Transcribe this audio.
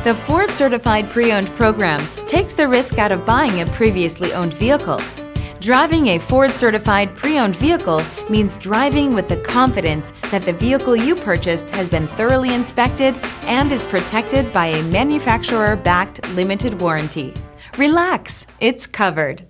The Ford Certified Pre-Owned program takes the risk out of buying a previously owned vehicle. Driving a Ford Certified Pre-Owned vehicle means driving with the confidence that the vehicle you purchased has been thoroughly inspected and is protected by a manufacturer-backed limited warranty. Relax, it's covered.